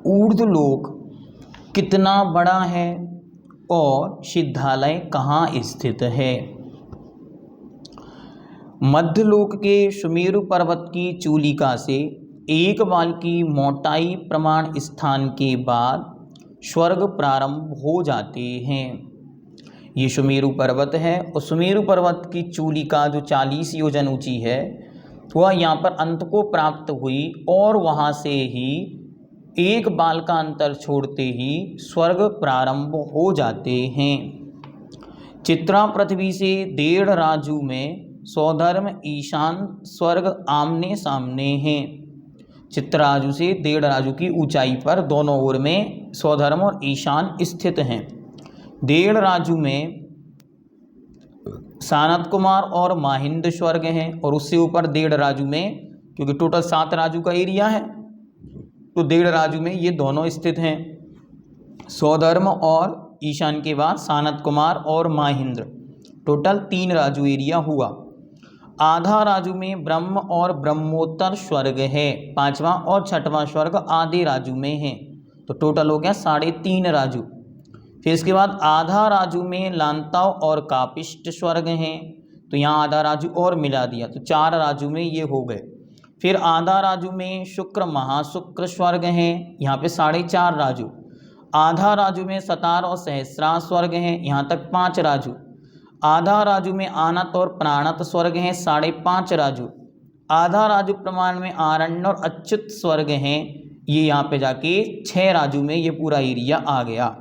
ऊर्ध्वलोक कितना बड़ा है और सिद्धालय कहाँ स्थित है? मध्यलोक के सुमेरु पर्वत की चूलिका से एक बाल की मोटाई प्रमाण स्थान के बाद स्वर्ग प्रारंभ हो जाते हैं। ये सुमेरु पर्वत है और सुमेरु पर्वत की चूलिका जो 40 योजन ऊंची है वह यहाँ पर अंत को प्राप्त हुई और वहाँ से ही एक बाल का अंतर छोड़ते ही स्वर्ग प्रारंभ हो जाते हैं। चित्रा पृथ्वी से 1.5 राजू में सौधर्म ईशान स्वर्ग आमने सामने हैं। चित्राजू से 1.5 राजू की ऊंचाई पर दोनों ओर में सौधर्म और ईशान स्थित हैं। 1.5 राजू में सानत कुमार और माहिंद स्वर्ग हैं और उससे ऊपर 1.5 राजू में, क्योंकि टोटल 7 राजू का एरिया है, तो 1.5 राजू में ये दोनों स्थित हैं। सौधर्म और ईशान के बाद सानत कुमार और माहिंद्र, टोटल 3 राजू एरिया हुआ। आधा राजू में ब्रह्म और ब्रह्मोत्तर स्वर्ग है। 5वां और 6वां स्वर्ग आधे राजू में है, तो टोटल हो गया 3.5 राजू। फिर इसके बाद आधा राजू में लांताव और कापिष्ट स्वर्ग हैं, तो यहाँ आधा राजू और मिला दिया, तो 4 राजू में ये हो गए। फिर आधा राजू में शुक्र महाशुक्र स्वर्ग हैं, यहाँ पे 4.5 राजू। आधा राजू में सतार और सहस्रा स्वर्ग हैं, यहाँ तक 5 राजू। आधा राजू में आनत और प्राणत स्वर्ग हैं, 5.5 राजू। आधा राजू प्रमाण में आरण्य और अच्युत स्वर्ग हैं, ये यहाँ पे जाके 6 राजू में ये पूरा एरिया आ गया।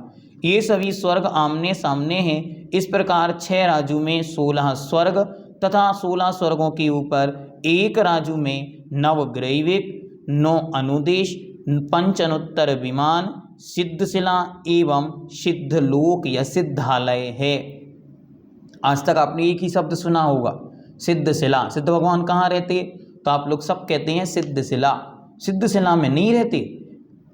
ये सभी स्वर्ग आमने सामने हैं। इस प्रकार 6 राजू में 16 स्वर्ग तथा 16 स्वर्गों के ऊपर 1 राजू में नवग्रैविक, 9 अनुदेश, 5 अनुत्तर विमान, सिद्धशिला एवं सिद्धलोक या सिद्धालय है। आज तक आपने एक ही शब्द सुना होगा, सिद्धशिला। सिद्ध भगवान कहाँ रहते? तो आप लोग सब कहते हैं सिद्धशिला। सिद्धशिला में नहीं रहते,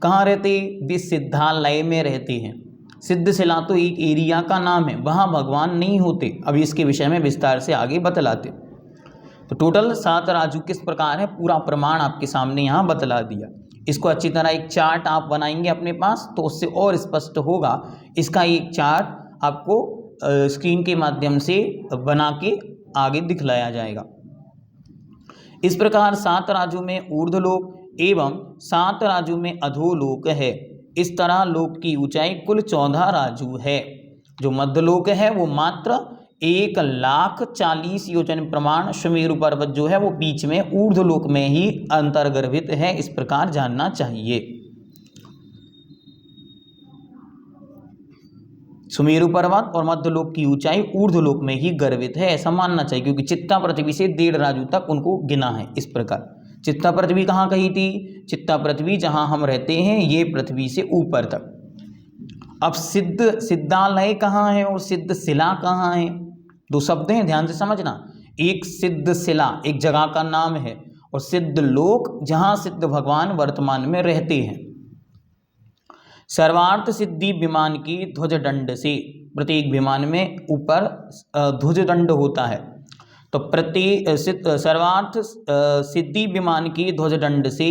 कहाँ रहते? वे सिद्धालय में रहते हैं। सिद्धशिला तो एक एरिया का नाम है, वहाँ भगवान नहीं होते। अभी इसके विषय में विस्तार से आगे बतलाते। तो टोटल 7 राजू किस प्रकार है, पूरा प्रमाण आपके सामने यहाँ बतला दिया। इसको अच्छी तरह एक चार्ट आप बनाएंगे अपने पास तो उससे और स्पष्ट होगा। इसका एक चार्ट आपको स्क्रीन के माध्यम से बना के आगे दिखलाया जाएगा। इस प्रकार 7 राजू में ऊर्ध्वलोक एवं 7 राजू में अधोलोक है। इस तरह लोक की ऊंचाई कुल 14 राजू है। जो मध्यलोक है वो मात्र 1,40,000 योजन प्रमाण सुमेरु पर्वत जो है वो बीच में ऊर्ध्वलोक में ही अंतर्गर्भित है, इस प्रकार जानना चाहिए। सुमेरु पर्वत और मध्यलोक की ऊंचाई ऊर्ध्वलोक में ही गर्भित है, ऐसा मानना चाहिए, क्योंकि चित्ता पृथ्वी से 1.5 राजू तक उनको गिना है। इस प्रकार चित्ता पृथ्वी कहाँ कही थी? चित्ता पृथ्वी जहाँ हम रहते हैं ये पृथ्वी से ऊपर तक। अब सिद्धालय कहाँ है और सिद्धशिला कहाँ है? 2 शब्द हैं, ध्यान से समझना। एक सिद्धशिला एक जगह का नाम है और सिद्धलोक जहाँ सिद्ध भगवान वर्तमान में रहते हैं। सर्वार्थ सिद्धि विमान की ध्वजदंड से, प्रत्येक विमान में ऊपर ध्वजदंड होता है, तो सर्वार्थ सिद्धि विमान की ध्वजदंड से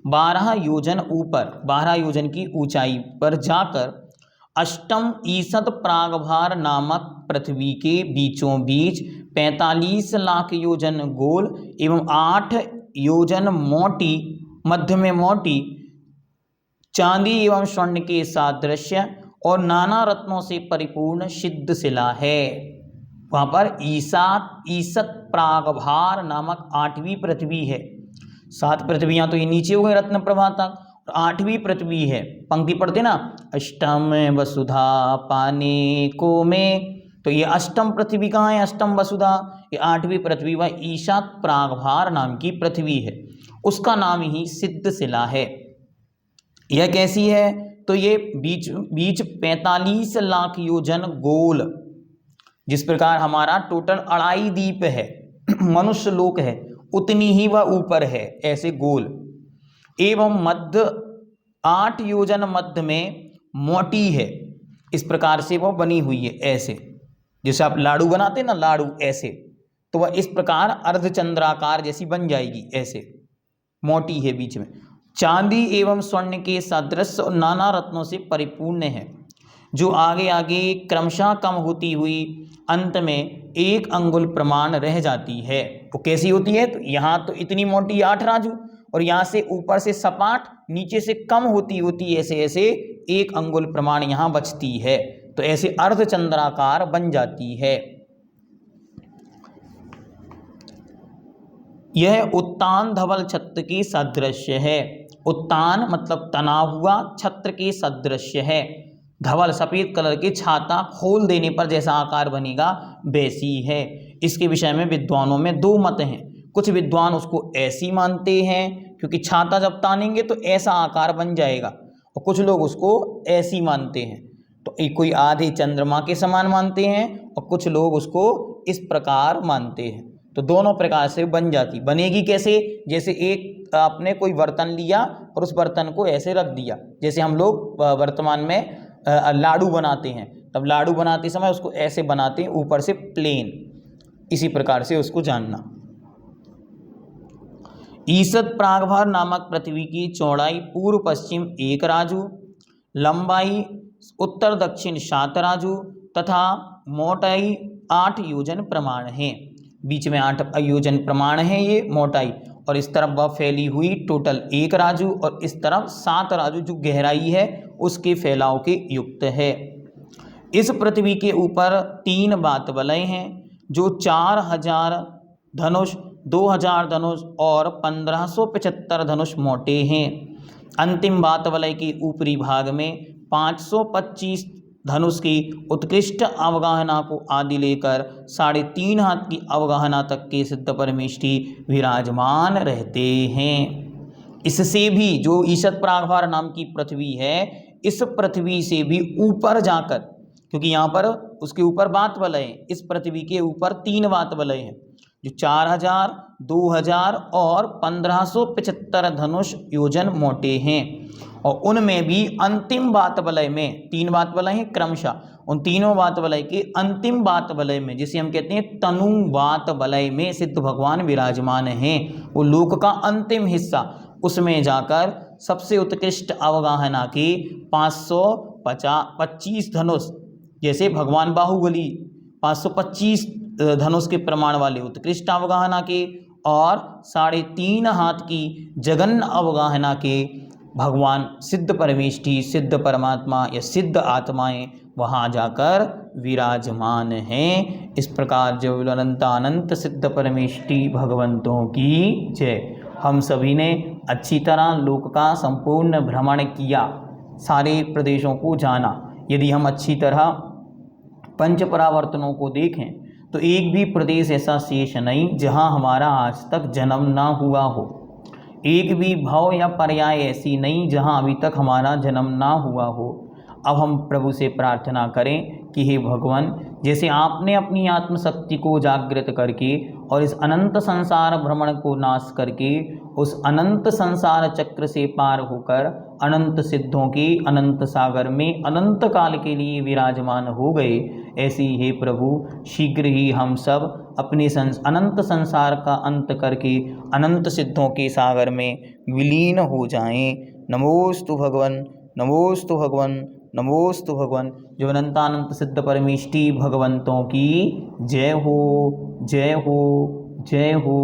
12 योजन ऊपर, 12 योजन की ऊंचाई पर जाकर अष्टम ईसत प्रागभार नामक पृथ्वी के बीचों बीच 45 लाख योजन गोल एवं 8 योजन मोटी, मध्य में मोटी, चांदी एवं स्वर्ण के सादृश्य और नाना रत्नों से परिपूर्ण सिद्धशिला है। वहाँ पर ईसत प्रागभार नामक 8वीं पृथ्वी है। 7 पृथ्वियाँ तो ये नीचे हो गए रत्न प्रभा तक, और 8वीं पृथ्वी है। पंक्ति पढ़ते ना, अष्टम वसुधा पाने को में, तो ये अष्टम पृथ्वी कहाँ है? अष्टम वसुधा, ये 8वीं पृथ्वी वह ईशात प्रागभार नाम की पृथ्वी है, उसका नाम ही सिद्धशिला है। यह कैसी है? तो ये बीच 45 लाख योजन गोल, जिस प्रकार हमारा टोटल 2.5 द्वीप है, मनुष्य लोक है, उतनी ही वह ऊपर है, ऐसे गोल। एवं मध्य 8 योजन मध्य में मोटी है, इस प्रकार से वह बनी हुई है, ऐसे जैसे आप लाड़ू बनाते ना, लाड़ू ऐसे, तो वह इस प्रकार अर्धचंद्राकार जैसी बन जाएगी, ऐसे मोटी है बीच में। चांदी एवं स्वर्ण के सदृश और नाना रत्नों से परिपूर्ण है, जो आगे आगे क्रमशः कम होती हुई अंत में 1 अंगुल प्रमाण रह जाती है। वो कैसी होती है? तो यहाँ तो इतनी मोटी 8 राजू, और यहाँ से ऊपर से सपाट, नीचे से कम होती होती ऐसे ऐसे 1 अंगुल प्रमाण यहाँ बचती है, तो ऐसे अर्धचंद्राकार बन जाती है। यह उत्तान धवल छत्र की सदृश्य है। उत्तान मतलब तना हुआ, छत्र की सदृश्य है। धवल सफेद कलर की छाता खोल देने पर जैसा आकार बनेगा वैसी है। इसके विषय में विद्वानों में 2 मत हैं। कुछ विद्वान उसको ऐसी मानते हैं क्योंकि छाता जब तानेंगे तो ऐसा आकार बन जाएगा, और कुछ लोग उसको ऐसी मानते हैं, तो कोई आधे चंद्रमा के समान मानते हैं और कुछ लोग उसको इस प्रकार मानते हैं। तो दोनों प्रकार से बन जाती। बनेगी कैसे? जैसे एक आपने कोई बर्तन लिया और उस बर्तन को ऐसे रख दिया, जैसे हम लोग वर्तमान में लाडू बनाते हैं, तब लाडू बनाते समय उसको ऐसे बनाते हैं ऊपर से प्लेन, इसी प्रकार से उसको जानना। ईसद प्रागभार नामक पृथ्वी की चौड़ाई पूर्व पश्चिम 1 राजू, लंबाई उत्तर दक्षिण 7 राजू तथा मोटाई 8 योजन प्रमाण है। बीच में 8 योजन प्रमाण है ये मोटाई, और इस तरफ वह फैली हुई टोटल 1 राजू, और इस तरफ 7 राजू जो गहराई है उसके फैलाव के युक्त है। इस पृथ्वी के ऊपर 3 बात वलय हैं, जो 4000 धनुष, 2000 धनुष और 1575 धनुष मोटे हैं। अंतिम बात वलय के ऊपरी भाग में 525 धनुष की उत्कृष्ट अवगाहना को आदि लेकर 3.5 हाथ की अवगाहना तक के सिद्ध परमेष्ठी विराजमान रहते हैं। इससे भी जो ईशद प्रागभार नाम की पृथ्वी है, इस पृथ्वी से भी ऊपर जाकर, क्योंकि यहाँ पर उसके ऊपर बात वलय है, इस पृथ्वी के ऊपर 3 बात वलय हैं, जो 4000, 2000 और 1575 धनुष योजन मोटे हैं। और उनमें भी अंतिम बात वलय में 3 बात वलय हैं क्रमशः, उन तीनों बात वलय के अंतिम बात वलय में, जिसे हम कहते हैं तनु बात वलय में सिद्ध भगवान विराजमान हैं। वो लोक का अंतिम हिस्सा, उसमें जाकर सबसे उत्कृष्ट अवगाहना के 525 धनुष, जैसे भगवान बाहुबली 525 धनुष के प्रमाण वाले उत्कृष्ट अवगाहना के, और 3.5 हाथ की जगन अवगाहना के भगवान सिद्ध परमेष्ठी, सिद्ध परमात्मा या सिद्ध आत्माएं वहाँ जाकर विराजमान हैं। इस प्रकार जो अनंतानंत सिद्ध परमेष्ठी भगवंतों की जय। हम सभी ने अच्छी तरह लोक का संपूर्ण भ्रमण किया, सारे प्रदेशों को जाना। यदि हम अच्छी तरह पंच परावर्तनों को देखें तो एक भी प्रदेश ऐसा शेष नहीं जहाँ हमारा आज तक जन्म ना हुआ हो। एक भी भाव या पर्याय ऐसी नहीं जहाँ अभी तक हमारा जन्म ना हुआ हो। अब हम प्रभु से प्रार्थना करें कि हे भगवान, जैसे आपने अपनी आत्मशक्ति को जागृत करके और इस अनंत संसार भ्रमण को नाश करके उस अनंत संसार चक्र से पार होकर अनंत सिद्धों के अनंत सागर में अनंत काल के लिए विराजमान हो गए, ऐसे ही हे प्रभु शीघ्र ही हम सब अपने अनंत संसार का अंत करके अनंत सिद्धों के सागर में विलीन हो जाएं। नमोस्तु भगवन, नमोस्तु भगवन, नमोस्तु भगवन। जो अनंतानंत सिद्ध परमेष्ठी भगवंतों की जय हो, जय हो, जय हो।